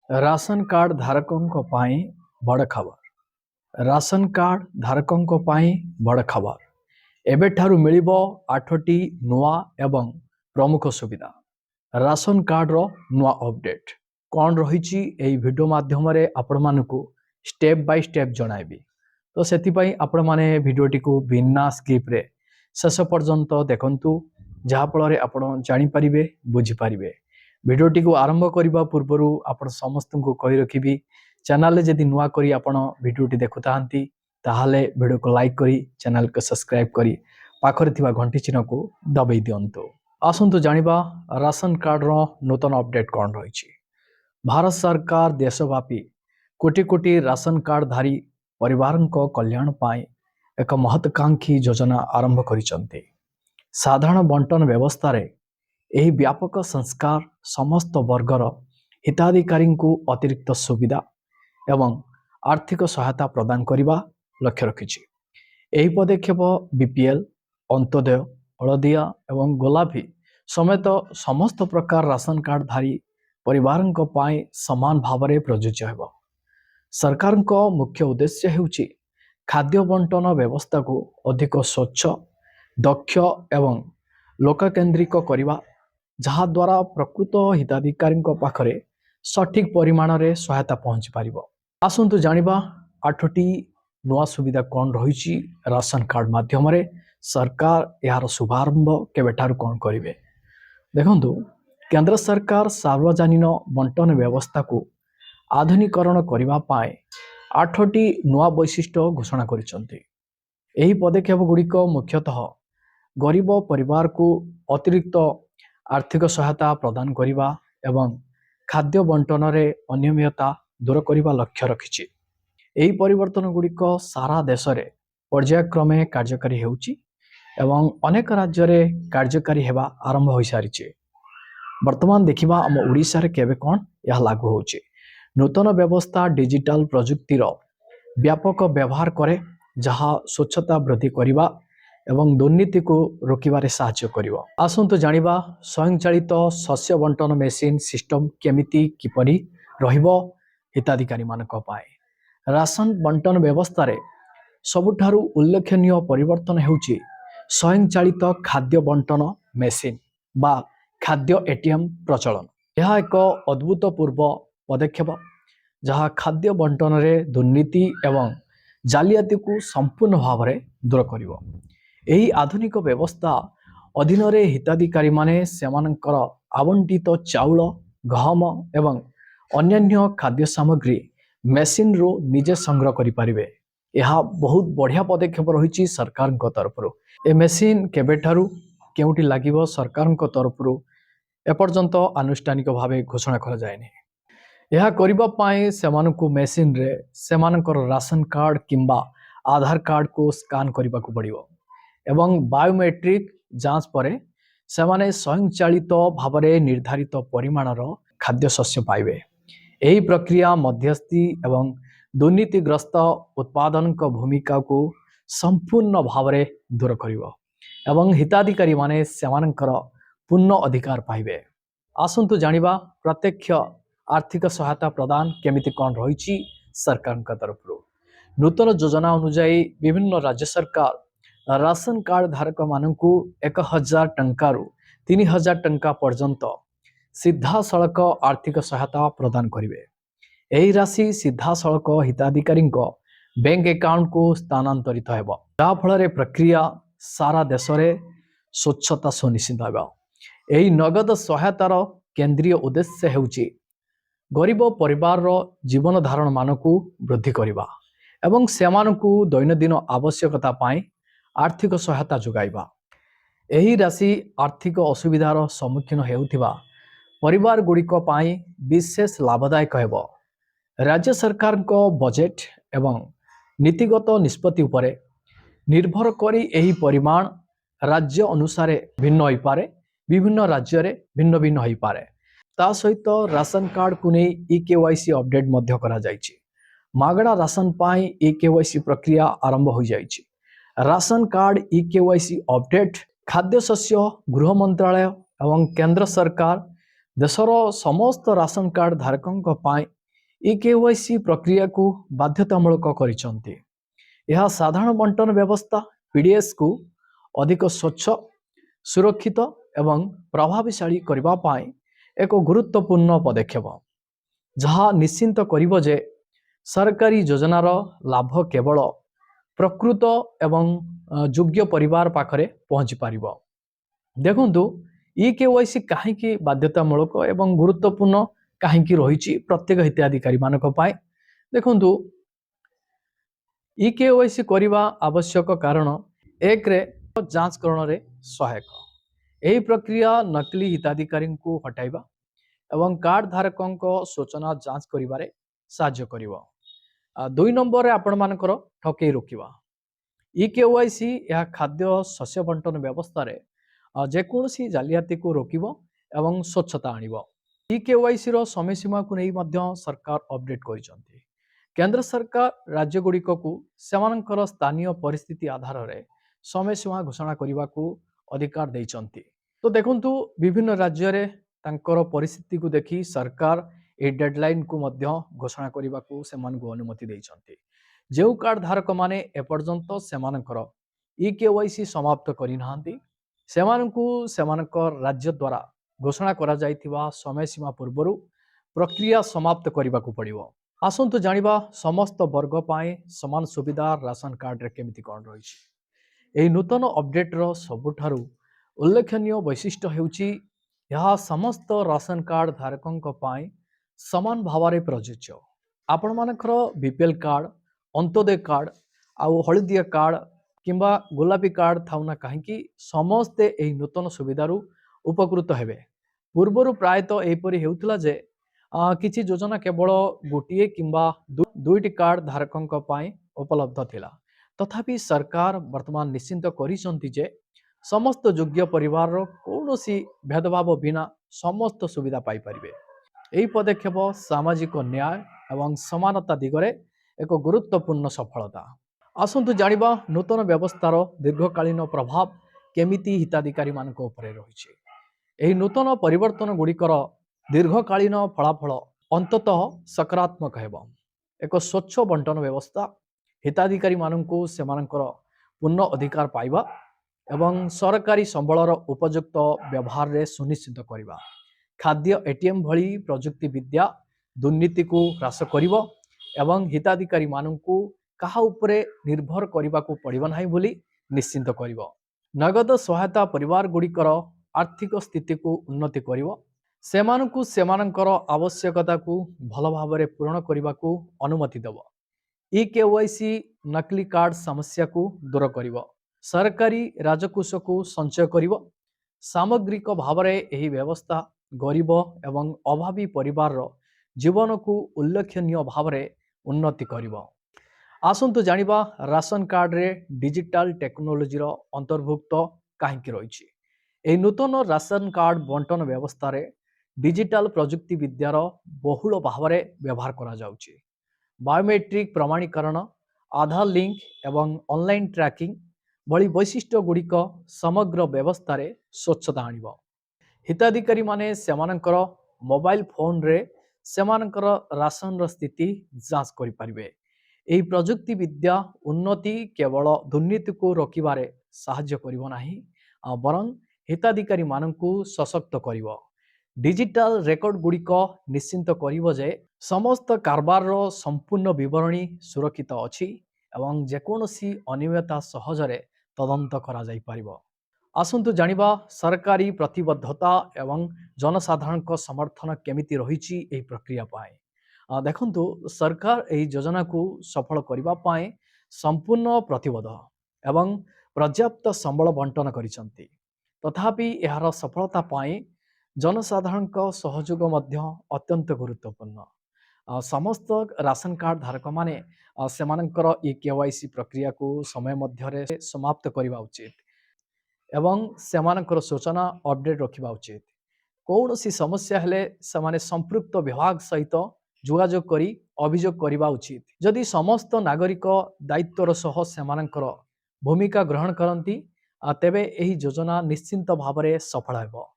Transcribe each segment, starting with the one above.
Ration card धारकों पाई बड़ खबर। राशन कार्ड धारकों पाई बड़ खबर। एबेठारु मिलिबो 8टी नुआ एवं प्रमुख सुविधा। राशन कार्ड रो नुआ अपडेट कौन रही एई वीडियो माध्यम रे आपण मानकु स्टेप बाय स्टेप जणाइबी। तो सेतिपई आपण माने वीडियोटी को बिना स्किप रे शेष पर्यंत देखंतु, जहा फल आपण जानि परिबे बुझी परिबे। वीडियोटी को आरंभ करने पूर्व आपण समस्त को कही रखी, चैनल जदि नुआ करी आपण वीडियोटी देखुता ताहले वीडियो को लाइक करी चैनल को सब्सक्राइब करी पाखरे थिबा घंटी चिन्ह को दबाई दियंतु। आसंतु जानिबा राशन कार्ड रो नूतन अपडेट कौन रही। भारत सरकार देशव्यापी कोटी कोटी राशन कार्ड धारी परिवार कल्याण पाई एक महत्वाकांक्षी योजना आरंभ करिसंती। साधारण बंटन व्यवस्था रे एही व्यापक संस्कार समस्त वर्गर हिताधिकारी को अतिरिक्त सुविधा एवं आर्थिक सहायता प्रदान करने लक्ष्य रखिछि। एही पदक्षेप बीपीएल, अंत्योदय, हलदिया एवं गोलापी समेत समस्त प्रकार राशन कार्ड धारी परिवार पाई समान भाव में प्रযোज्य हेब। सरकार को मुख्य उद्देश्य हेउछि खाद्य बंटन व्यवस्था को अधिक स्वच्छ, दक्ष एवं लोककेन्द्रिक करने, जहा द्वारा प्रकृत हिताधिकारी पाखरे सठिक परिमाण रे सहायता पहुंच पारिबो। आसंतु जानिबा 8टी नुआ सुविधा कौन रही राशन कार्ड माध्यम रे सरकार यार शुभारंभ केबेठारु कौन करिवे। देखंतु, केंद्र सरकार सार्वजनिक बंटन व्यवस्था को आधुनिकरण करबा पाए 8टी नुआ वैशिष्ट्य घोषणा करिसंती। एही पदक्षेप गुड़िक मुख्यतः गरीब परिवार को अतिरिक्त आर्थिक सहायता प्रदान करने एवं खाद्य बंटन रे अनियमितता दूर करने लक्ष्य रखिछि। एही परिवर्तन गुड़िक सारा देश रे पर्यायक्रमे कार्यकारी हेउछि एवं अनेक राज्य रे कार्यकारी हेबा आरंभ होई सारिछि। वर्तमान देखिबा हम ओडिसा रे केबे कोन यह लागू होछि। नूतन व्यवस्था डिजिटल प्रजुक्तिर व्यापक व्यवहार करे, जहा स्वच्छता वृद्धि करने एवं दुर्नीति को रोकबार साहाय्य करिवो। आसंतु जानिबा स्वयंचालित शस्य बंटन मेसिन सिस्टम केमिति किपरि रहिबो हिताधिकारी मानक पाए। राशन बंटन व्यवस्था रे सबुठारु उल्लेखनीय परिवर्तन हेउछि स्वयंचालित खाद्य बंटन मेसिन बा खाद्य एटीएम प्रचलन। यह एक अद्भुतपूर्व पदक्षेप जहा खाद्य बंटन रे दुर्नीति एवं जालियाती को संपूर्ण भाव में दूर करिवो। एही आधुनिक व्यवस्था अधीन रे हिताधिकारी माने सेमानकर आवंटित चाउल, गहम एवं अन्यान्य खाद्य सामग्री मेसिन रो निजे संग्रह करि परिबे। यह बहुत बढ़िया पदक्षेप रही सरकार तरफ। ए मेसिन केबेठारु केउटी लागिवो सरकार तरफ एपर्यंत आनुष्ठानिक भावे घोषणा करा जायनि। यह करिबा पाए सेमानकु मेसिन रे सेमानकर राशन कार्ड किंबा आधार कार्ड को स्कान करने को पड़िबो एवं बायोमेट्रिक जांच परे सेमाने स्वयंचालित भाव में निर्धारित परिमाणर खाद्य शस्य पाइबे। एही प्रक्रिया मध्यस्थी एवं दुर्नीतिग्रस्त उत्पादन भूमिका को संपूर्ण भाव में दूर करिवो एवं हिताधिकारी माने सेमानकर पूर्ण अधिकार पाइबे। आसंतु जानिबा प्रत्यक्ष आर्थिक सहायता प्रदान केमिति कौन रही सरकार तरफ। नूतन योजना अनुसार विभिन्न राज्य सरकार राशन कार्ड धारक मानकु 1000 टंकारु 3000 टंका पर्यंत सीधा सड़क आर्थिक सहायता प्रदान करिवे। एही राशि सीधा सड़क हिताधिकारी बैंक अकाउंट को स्थानांतरित हेब, जहा फल प्रक्रिया सारा देश में स्वच्छता सुनिश्चित हेब। एही नगद सहायतार केंद्रीय उद्देश्य हेउछि गरीब परिवार जीवन धारण मान को वृद्धि करने एवं सेमानकु दैनंदिन आवश्यकता पाई आर्थिक सहायता जोगाइबा। एही राशि आर्थिक असुविधार सम्मुखीन हेउथिबा परिवार गुड़िक पाई विशेष लाभदायक हेब। राज्य सरकार को बजेट एवं नीतिगत निष्पत्ति उपरे निर्भर करी एही परिमाण राज्य अनुसार भिन्न होई पारे, विभिन्न राज्य रे भिन्न भिन्न होई पारे। ता सहित राशन कार्ड को नहीं ई-केवाईसी अपडेट मध्य करा जायछि। मागणा राशन पाई ई-केवाईसी प्रक्रिया आरंभ हो जायछि। राशन कार्ड ई-केवाईसी अपडेट खाद्य शस्य गृह मंत्रालय एवं केंद्र सरकार देशर समस्त राशन कार्ड धारकों पाई ई-केवाईसी प्रक्रिया को बाध्यतामूलक करिसेंती। यह साधारण बंटन व्यवस्था पीडीएस को अधिक स्वच्छ, सुरक्षित एवं प्रभावशाली करबा पाई एक गुरुत्वपूर्ण पदक्षेप, जहाँ निश्चिंत करिब जे सरकारी योजनार लाभ केवल प्रकृत एवं योग्य परिवार पाखरे पहुंची पारिबो। देखंतु ई-केवाईसी काहेकि बाध्यतामूलक एवं गुरुत्वपूर्ण काहेकि रही प्रत्येक हिताधिकारी मानक पाई। देखंतु ई-केवाईसी करबा आवश्यक कारण एक रे जांच करण रे सहायक। यही प्रक्रिया नकली हिताधिकारी को हटाइबा एवं कार्ड धारकों को सूचना जांच करिबारे साहाय्य करिवो। 2 नंबर रे आपण मानकर ठकेई रोकिबा। ई-केवाईसी या खाद्य शस्य बंटन व्यवस्था रे जेकोसी जालियाती को रोकिबो एवं स्वच्छता आनिबो। ई-केवाईसी रो समय सीमा को नहीं मध्य सरकार अपडेट करिसंती। केंद्र सरकार राज्य गुड़िक को सेमानकर स्थानीय परिस्थिति आधार रे समय सीमा घोषणा करने को अधिकार देइचंती। तो देखंतु विभिन्न राज्य रे तांकर परिस्थिति को देखि सरकार ए डेडलाइन को मध्य घोषणा करने को सेमान को अनुमति देइचंती। जेउ कार्ड धारक माने एपर्यंत सेमानकर ई-केवाईसी समाप्त करि नाहांती, सेमानकु सेमानकर राज्य द्वारा घोषणा करा जाइथिबा समय सीमा पूर्वरु प्रक्रिया समाप्त करने को पड़िबो। आसंतु जानिबा समस्त वर्ग पाए समान सुविधा राशन कार्ड रे केमिति कोन रहिछि। एही नूतन अपडेट रो सबुठारु उल्लेखनीय वैशिष्ट्य हेउछि यह समस्त राशन कार्ड धारकों पाए समान भाव में प्रযোज्य। आपण मानकर बीपीएल कार्ड, अंत्योदय कार्ड आउ हलदिया कार्ड किंबा गोलापी कार्ड थाउना कहीं समस्ते एही नूतन सुविधारु उपकृत हेबे। पूर्वरु प्रायतः एपरि हेउथला जे किछि योजना केवल गोटे किंबा दुईटी कार्ड धारकों पाई उपलब्ध थिला। तथापि सरकार वर्तमान निश्चिंत करिसंती जे समस्त योग्य परिवार रो कौनसी भेदभाव बिना समस्त सुविधा पाई परिबे। एही पदक्षेप सामाजिक न्याय एवं समानता दिगरे एक गुरुत्वपूर्ण सफलता। आसंतु जानिबा नूतन व्यवस्थार दीर्घकालीन प्रभाव केमिति हिताधिकारी मानक उपरे रहिछि। एही नूतन परिवर्तन गुड़िकर दीर्घकालीन फलाफल अंततः सकारात्मक हेब। एक स्वच्छ बंटन व्यवस्था, हिताधिकारी मानकु सेमानकर पूर्ण अधिकार पाइबा एवं सरकारी संबलर उपयुक्त व्यवहार रे सुनिश्चित करिबा, खाद्य एटीएम भली प्रजुक्ति विद्या दुर्नीति को ह्रास करिबो एवं हिताधिकारी मानकु कहा उपरे निर्भर करिबा को पड़िबो नाही बोली निश्चिंत करिबो। नगद सहायता परिवार गुड़िकर आर्थिक स्थिति को उन्नति करिबो, सेमानकु सेमानकर आवश्यकता को भल भाव में पूरण करने को अनुमति देव। ई-केवाईसी नकली कार्ड समस्या को दूर करिबो, सरकारी राजकोष को संचय करिबो। सामग्रिक भाव में यह व्यवस्था गरीब एवं अभावी परिवार जीवन को उल्लेखनीय भाव में उन्नति करिबो। आसंतु जानिबा राशन कार्ड रे डिजिटल टेक्नोलोजी रो अंतर्भुक्त काहेकि रहिछि। एही नूतन राशन कार्ड बंटन व्यवस्था रे डिजिटल प्रजुक्ति विद्यार बहुल भाव में व्यवहार करा जाउछि। बायोमेट्रिक प्रमाणीकरण, आधार लिंक एवं ऑनलाइन ट्रैकिंग भली वैशिष्ट्य गुड़िक समग्र व्यवस्था रे स्वच्छता आनिबो। हिताधिकारी माने सेमानकर मोबाइल फोन रे सेमानकर राशन रो स्थिति जांच करि परिबे। एही प्रजुक्ति विद्या उन्नति केवल दुर्नीति को रोकिबारे साहाय्य करिबो नाही, बरं हिताधिकारी मानकु सशक्त करिबो। डिजिटल रेकर्ड गुड़िक निश्चिंत करिबो जे समस्त कारबार रो संपूर्ण विवरणी सुरक्षित अछि एवं जेकोसी अनियमितता सहजरे तदंत करा जाई परिबो। आसंतु जानिबा सरकारी प्रतिबद्धता एवं जनसाधारण समर्थन केमिति रहिछि एही प्रक्रिया पाए। देखंतु सरकार एही योजना को सफल करिबा पाए संपूर्ण प्रतिबद्ध एवं पर्याप्त संबल बंटन करिसंती। तथापि एहार सफलता पाए जनसाधारण सहयोग मध्य अत्यंत गुरुत्वपूर्ण। समस्त राशन कार्ड धारक माने सेमानकर ई-केवाईसी प्रक्रिया को समय मध्य समाप्त करबा उचित एवं सेमानकर सूचना अपडेट रखिबा उचित। कौनसी समस्या हेले सेमाने संपृक्त विभाग सहित जोगाजोग करी अभियोग करबा उचित। जदि समस्त नागरिक दायित्वर सह सेमानकर भूमिका ग्रहण करती तेबे एही योजना निश्चिंत भाव में सफल हेबो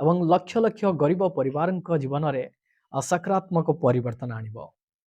ଏବଂ ଲକ୍ଷ ଲକ୍ଷ ଗରିବ ପରିବାରଙ୍କ ଜୀବନରେ ସକାରାତ୍ମକ ପରିବର୍ତ୍ତନ ଆଣିବ।